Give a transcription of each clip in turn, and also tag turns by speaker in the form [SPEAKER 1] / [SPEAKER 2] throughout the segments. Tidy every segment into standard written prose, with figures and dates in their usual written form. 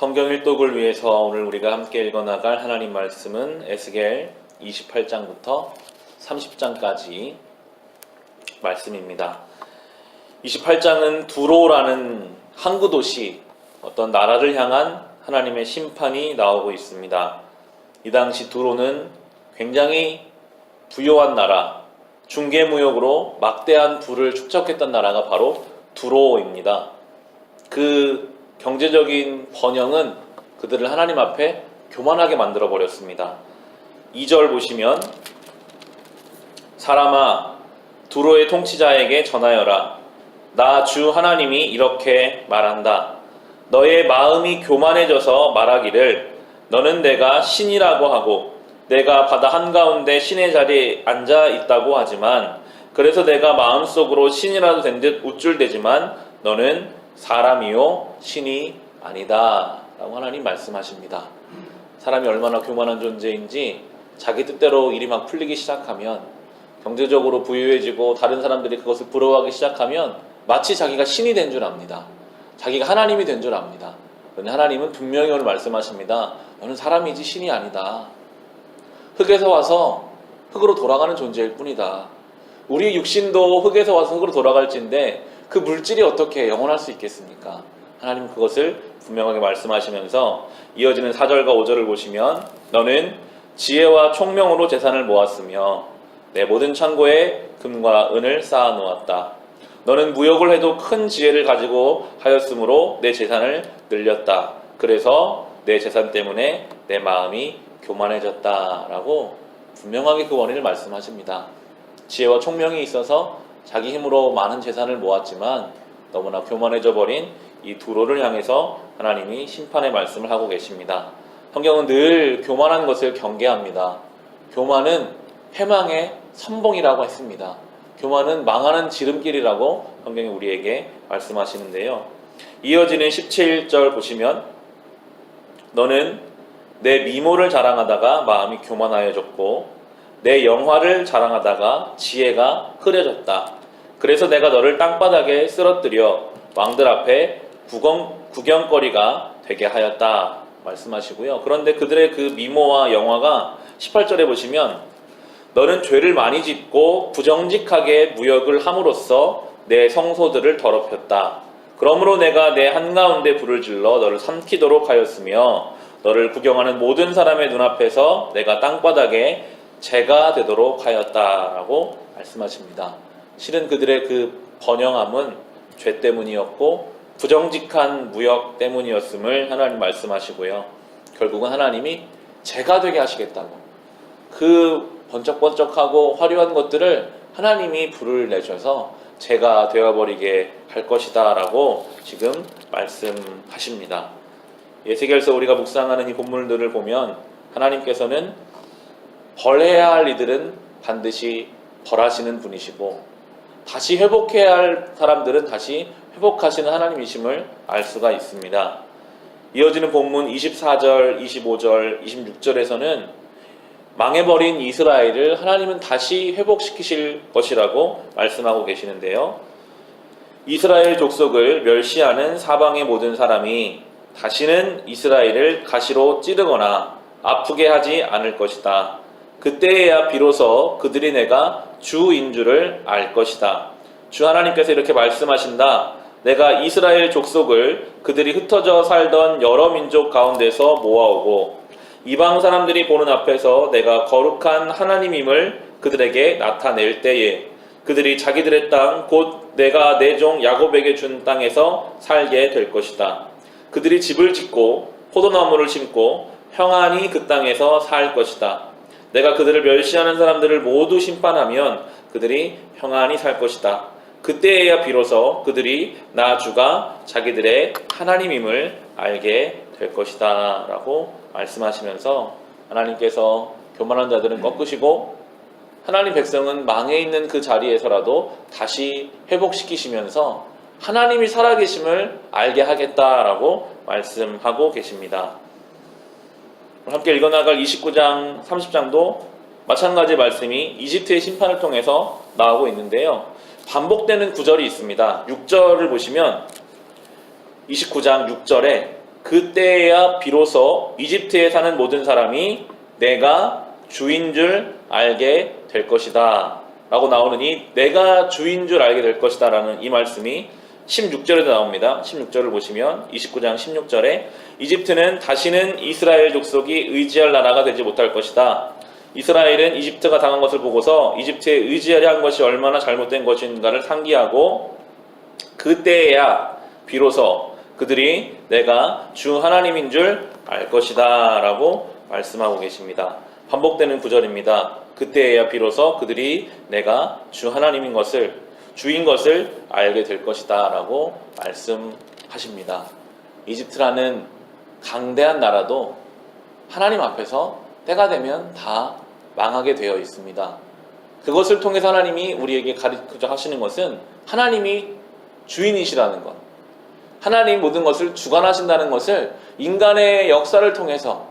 [SPEAKER 1] 성경 일독을 위해서 오늘 우리가 함께 읽어나갈 하나님 말씀은 에스겔 28장부터 30장까지 말씀입니다. 28장은 두로라는 항구 도시, 어떤 나라를 향한 하나님의 심판이 나오고 있습니다. 이 당시 두로는 굉장히 부유한 나라, 중개무역으로 막대한 부를 축적했던 나라가 바로 두로입니다. 그 경제적인 번영은 그들을 하나님 앞에 교만하게 만들어 버렸습니다. 2절 보시면 사람아 두로의 통치자에게 전하여라. 나 주 하나님이 이렇게 말한다. 너의 마음이 교만해져서 말하기를 너는 내가 신이라고 하고 내가 바다 한가운데 신의 자리에 앉아 있다고 하지만 그래서 내가 마음속으로 신이라도 된 듯 우쭐대지만 너는 사람이요 신이 아니다 라고 하나님 말씀하십니다. 사람이 얼마나 교만한 존재인지 자기 뜻대로 일이 막 풀리기 시작하면, 경제적으로 부유해지고 다른 사람들이 그것을 부러워하기 시작하면 마치 자기가 신이 된 줄 압니다. 자기가 하나님이 된 줄 압니다. 그런데 하나님은 분명히 오늘 말씀하십니다. 너는 사람이지 신이 아니다. 흙에서 와서 흙으로 돌아가는 존재일 뿐이다. 우리 육신도 흙에서 와서 흙으로 돌아갈진데 그 물질이 어떻게 영원할 수 있겠습니까? 하나님 그것을 분명하게 말씀하시면서 이어지는 4절과 5절을 보시면 너는 지혜와 총명으로 재산을 모았으며 내 모든 창고에 금과 은을 쌓아 놓았다. 너는 무역을 해도 큰 지혜를 가지고 하였으므로 내 재산을 늘렸다. 그래서 내 재산 때문에 내 마음이 교만해졌다 라고 분명하게 그 원인을 말씀하십니다. 지혜와 총명이 있어서 자기 힘으로 많은 재산을 모았지만 너무나 교만해져 버린 이 두로를 향해서 하나님이 심판의 말씀을 하고 계십니다. 성경은 늘 교만한 것을 경계합니다. 교만은 패망의 선봉이라고 했습니다. 교만은 망하는 지름길이라고 성경이 우리에게 말씀하시는데요. 이어지는 17절 보시면 너는 내 미모를 자랑하다가 마음이 교만하여졌고 내 영화를 자랑하다가 지혜가 흐려졌다. 그래서 내가 너를 땅바닥에 쓰러뜨려 왕들 앞에 구경거리가 되게 하였다 말씀하시고요. 그런데 그들의 그 미모와 영화가 18절에 보시면 너는 죄를 많이 짓고 부정직하게 무역을 함으로써 내 성소들을 더럽혔다. 그러므로 내가 내 한가운데 불을 질러 너를 삼키도록 하였으며 너를 구경하는 모든 사람의 눈앞에서 내가 땅바닥에 재가 되도록 하였다라고 말씀하십니다. 실은 그들의 그 번영함은 죄 때문이었고 부정직한 무역 때문이었음을 하나님 말씀하시고요. 결국은 하나님이 재가 되게 하시겠다고, 그 번쩍번쩍하고 화려한 것들을 하나님이 불을 내셔서 재가 되어버리게 할 것이다 라고 지금 말씀하십니다. 에스겔서 우리가 묵상하는 이 본문들을 보면 하나님께서는 벌해야 할 이들은 반드시 벌하시는 분이시고 다시 회복해야 할 사람들은 다시 회복하시는 하나님이심을 알 수가 있습니다. 이어지는 본문 24절, 25절, 26절에서는 망해버린 이스라엘을 하나님은 다시 회복시키실 것이라고 말씀하고 계시는데요. 이스라엘 족속을 멸시하는 사방의 모든 사람이 다시는 이스라엘을 가시로 찌르거나 아프게 하지 않을 것이다. 그때에야 비로소 그들이 내가 주인 줄을 알 것이다. 주 하나님께서 이렇게 말씀하신다. 내가 이스라엘 족속을 그들이 흩어져 살던 여러 민족 가운데서 모아오고 이방 사람들이 보는 앞에서 내가 거룩한 하나님임을 그들에게 나타낼 때에 그들이 자기들의 땅 곧 내가 내 종 야곱에게 준 땅에서 살게 될 것이다. 그들이 집을 짓고 포도나무를 심고 평안히 그 땅에서 살 것이다. 내가 그들을 멸시하는 사람들을 모두 심판하면 그들이 평안히 살 것이다. 그때에야 비로소 그들이 나 주가 자기들의 하나님임을 알게 될 것이다 라고 말씀하시면서 하나님께서 교만한 자들은 꺾으시고 하나님 백성은 망해 있는 그 자리에서라도 다시 회복시키시면서 하나님이 살아계심을 알게 하겠다라고 말씀하고 계십니다. 함께 읽어나갈 29장, 30장도 마찬가지 말씀이 이집트의 심판을 통해서 나오고 있는데요. 반복되는 구절이 있습니다. 6절을 보시면 29장 6절에 그때야 비로소 이집트에 사는 모든 사람이 내가 주인 줄 알게 될 것이다 라고 나오느니, 내가 주인 줄 알게 될 것이다 라는 이 말씀이 16절에도 나옵니다. 16절을 보시면 29장 16절에 이집트는 다시는 이스라엘 족속이 의지할 나라가 되지 못할 것이다. 이스라엘은 이집트가 당한 것을 보고서 이집트에 의지하려 한 것이 얼마나 잘못된 것인가를 상기하고 그때야 비로소 그들이 내가 주 하나님인 줄 알 것이다 라고 말씀하고 계십니다. 반복되는 구절입니다. 그때야 비로소 그들이 내가 주 하나님인 것을, 주인 것을 알게 될 것이다 라고 말씀하십니다. 이집트라는 강대한 나라도 하나님 앞에서 때가 되면 다 망하게 되어 있습니다. 그것을 통해서 하나님이 우리에게 가르쳐 하시는 것은 하나님이 주인이시라는 것, 하나님 모든 것을 주관하신다는 것을 인간의 역사를 통해서,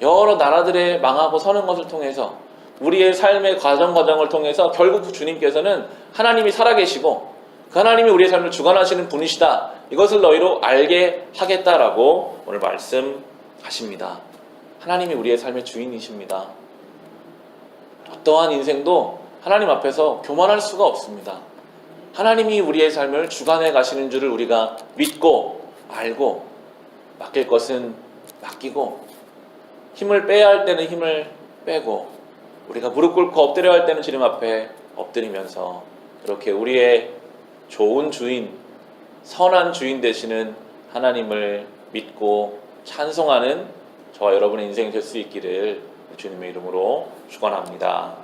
[SPEAKER 1] 여러 나라들의 망하고 서는 것을 통해서, 우리의 삶의 과정을 통해서 결국 주님께서는 하나님이 살아계시고 그 하나님이 우리의 삶을 주관하시는 분이시다, 이것을 너희로 알게 하겠다라고 오늘 말씀하십니다. 하나님이 우리의 삶의 주인이십니다. 어떠한 인생도 하나님 앞에서 교만할 수가 없습니다. 하나님이 우리의 삶을 주관해 가시는 줄을 우리가 믿고 알고, 맡길 것은 맡기고, 힘을 빼야 할 때는 힘을 빼고, 우리가 무릎 꿇고 엎드려야 할 때는 주님 앞에 엎드리면서 이렇게 우리의 좋은 주인, 선한 주인 되시는 하나님을 믿고 찬송하는 저와 여러분의 인생이 될 수 있기를 주님의 이름으로 축원합니다.